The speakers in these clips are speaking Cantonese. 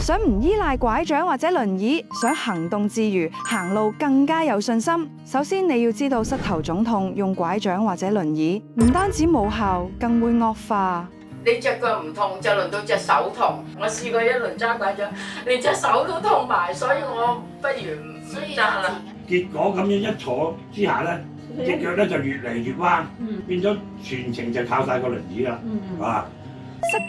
想唔依賴拐杖或者輪椅，想行動自如，行路更加有信心。首先你要知道膝頭腫痛用拐杖或者輪椅，唔單止冇效，更會惡化。你隻腳唔痛就輪到隻手痛。我試過一輪揸拐杖，連隻手都痛埋，所以我不如唔揸啦。結果咁樣一坐之下咧，隻腳咧就越嚟越彎，變咗全程就靠晒個輪椅啦，啊！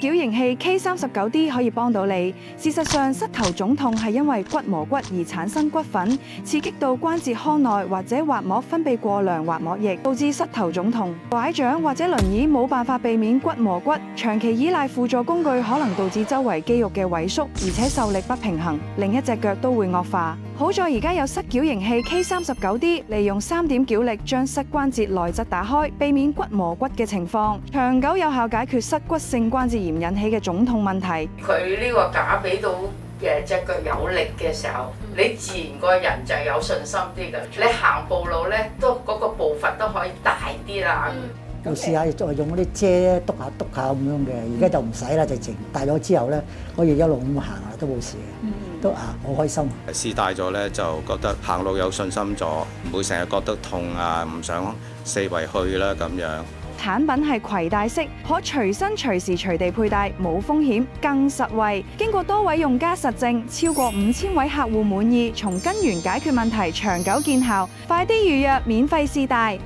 膝矯形器 K39D 可以幫到你。事實上，膝頭腫痛係因為骨磨骨而產生骨粉，刺激到關節腔內或者滑膜分泌過量滑膜液，導致膝頭腫痛。拐杖或者輪椅冇辦法避免骨磨骨，長期依賴輔助工具可能導致周圍肌肉嘅萎縮，而且受力不平衡，另一隻腳都會惡化。好在而家有膝矯形器 K39D， 利用3點矯力將膝關節內側打開，避免骨磨骨嘅情況，長久有效解決膝骨性關節炎引起嘅腫痛問題。佢呢個架俾到隻腳有力嘅時候，你自然個人就有信心啲㗎。你行步路咧，都嗰個步伐都可以大啲啦。又試下再用嗰啲遮篤下咁樣嘅，而家就唔使啦，直情戴咗之後咧，可以一路咁行啊，都冇事嘅，都好開心。試戴咗咧，就覺得行路有信心咗，唔會成日覺得痛啊，唔想四圍去啦咁樣。產品係攜帶式，可隨身隨時隨地佩戴，冇風險，更實惠。經過多位用家實證，超過5000位客戶滿意，從根源解決問題，長久見效。快啲預約，免費試戴。